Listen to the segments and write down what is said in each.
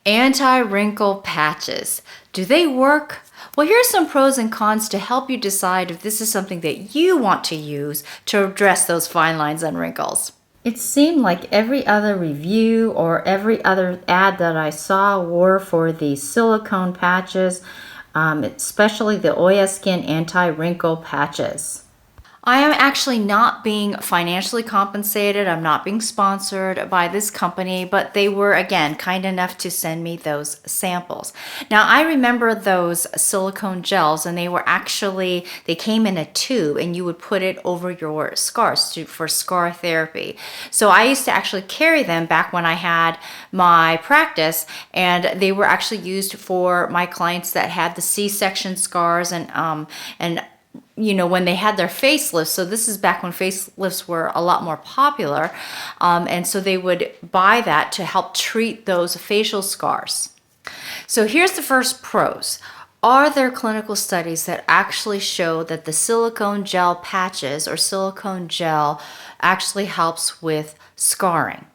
Anti-wrinkle patches. Do they work? Well, here's some pros and cons to help you decide if this is something that you want to use to address those fine lines and wrinkles. It seemed like every other review or every other ad that I saw were for the silicone patches, especially the Oya Skin anti-wrinkle patches. I am actually not being financially compensated. I'm not being sponsored by this company, but they were, again, kind enough to send me those samples. Now, I remember those silicone gels, and they came in a tube, and you would put it over your scars for scar therapy. So I used to actually carry them back when I had my practice, and they were actually used for my clients that had the C-section scars and when they had their facelifts. So this is back when facelifts were a lot more popular. And so they would buy that to help treat those facial scars. So here's the first pros. Are there clinical studies that actually show that the silicone gel patches or silicone gel actually helps with scarring?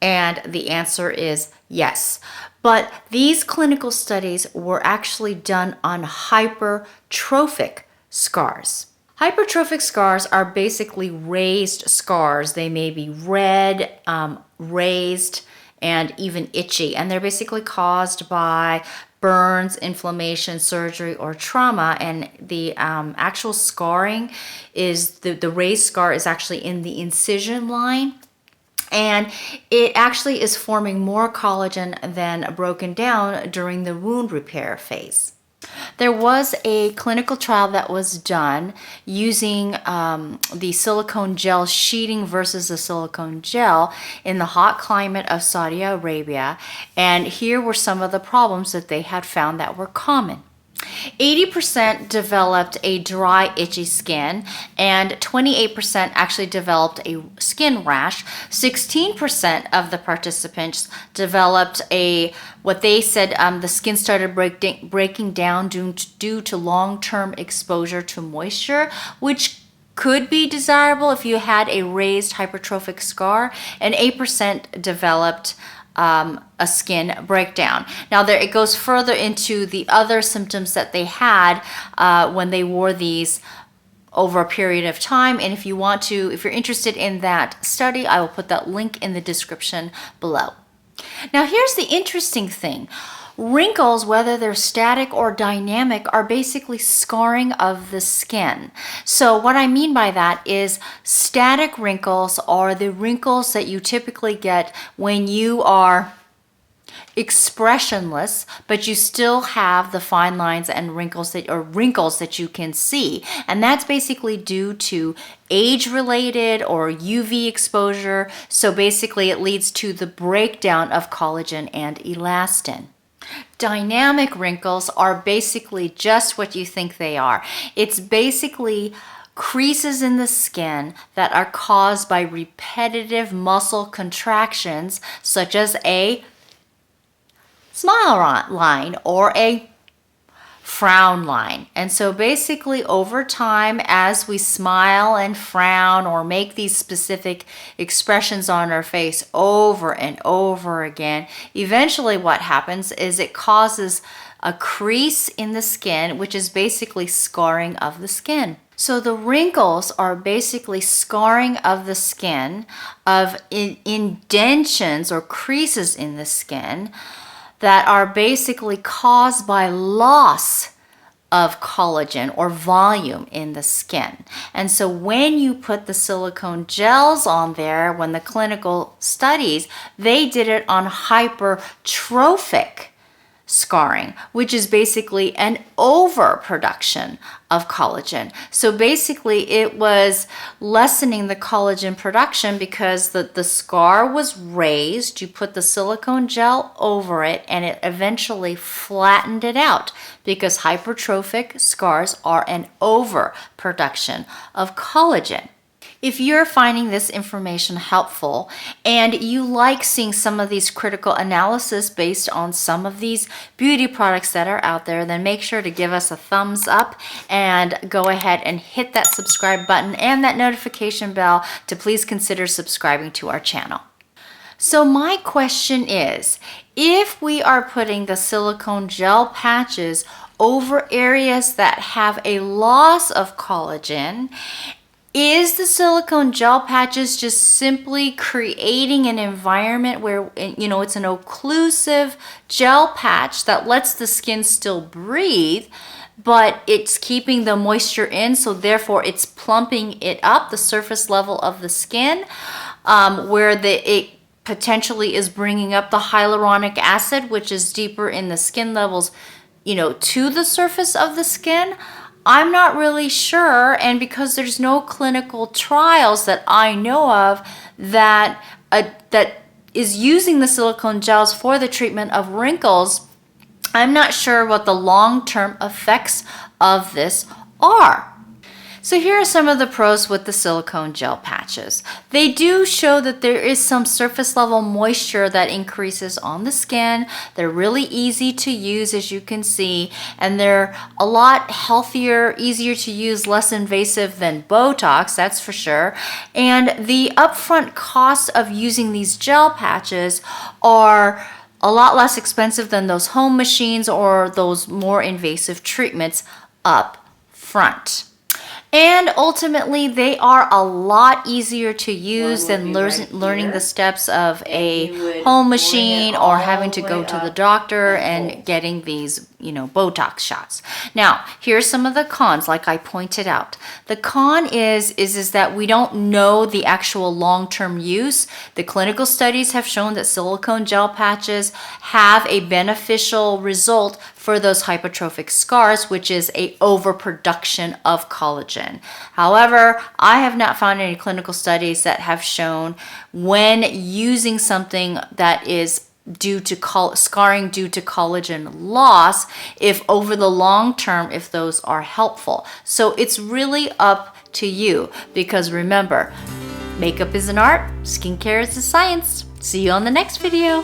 And the answer is yes. But these clinical studies were actually done on hypertrophic scars. Hypertrophic scars are basically raised scars. They may be red, raised, and even itchy. And they're basically caused by burns, inflammation, surgery, or trauma. And the actual scarring is, the raised scar is actually in the incision line. And it actually is forming more collagen than broken down during the wound repair phase. There was a clinical trial that was done using the silicone gel sheeting versus the silicone gel in the hot climate of Saudi Arabia. And here were some of the problems that they had found that were common. 80% developed a dry, itchy skin, and 28% actually developed a skin rash. 16% of the participants developed what they said the skin started breaking down due to long-term exposure to moisture, which could be desirable if you had a raised hypertrophic scar, and 8% developed a skin breakdown. Now it goes further into the other symptoms that they had when they wore these over a period of time. And if you're interested in that study, I will put that link in the description below. Now here's the interesting thing. Wrinkles, whether they're static or dynamic, are basically scarring of the skin. So what I mean by that is static wrinkles are the wrinkles that you typically get when you are expressionless, but you still have the fine lines and wrinkles that you can see. And that's basically due to age-related or UV exposure. So basically it leads to the breakdown of collagen and elastin. Dynamic wrinkles are basically just what you think they are. It's basically creases in the skin that are caused by repetitive muscle contractions, such as a smile line or a frown line. And so basically over time, as we smile and frown or make these specific expressions on our face over and over again, eventually what happens is it causes a crease in the skin, which is basically scarring of the skin. So the wrinkles are basically scarring of the skin, of indentions or creases in the skin that are basically caused by loss of collagen or volume in the skin. And so when you put the silicone gels on there, when the clinical studies, they did it on hypertrophic scarring, which is basically an overproduction of collagen. So basically it was lessening the collagen production because the scar was raised, you put the silicone gel over it, and it eventually flattened it out because hypertrophic scars are an overproduction of collagen. If you're finding this information helpful and you like seeing some of these critical analysis based on some of these beauty products that are out there, then make sure to give us a thumbs up and go ahead and hit that subscribe button and that notification bell to please consider subscribing to our channel. So my question is, if we are putting the silicone gel patches over areas that have a loss of collagen, is the silicone gel patches just simply creating an environment where, you know, it's an occlusive gel patch that lets the skin still breathe, but it's keeping the moisture in, so therefore it's plumping it up, the surface level of the skin, where it potentially is bringing up the hyaluronic acid, which is deeper in the skin levels, you know, to the surface of the skin? I'm not really sure, and because there's no clinical trials that I know of that is using the silicone gels for the treatment of wrinkles, I'm not sure what the long-term effects of this are. So here are some of the pros with the silicone gel patches. They do show that there is some surface level moisture that increases on the skin. They're really easy to use, as you can see, and they're a lot healthier, easier to use, less invasive than Botox, that's for sure. And the upfront cost of using these gel patches are a lot less expensive than those home machines or those more invasive treatments up front. And ultimately, they are a lot easier to use than learning the steps of a home machine or having to go to the doctor and getting these, you know, Botox shots. Now, here's some of the cons, like I pointed out. The con is that we don't know the actual long-term use. The clinical studies have shown that silicone gel patches have a beneficial result for those hypertrophic scars, which is a overproduction of collagen. However, I have not found any clinical studies that have shown when using something that is due to scarring due to collagen loss, if over the long term, if those are helpful. So it's really up to you, because remember, makeup is an art, skincare is a science. See you on the next video.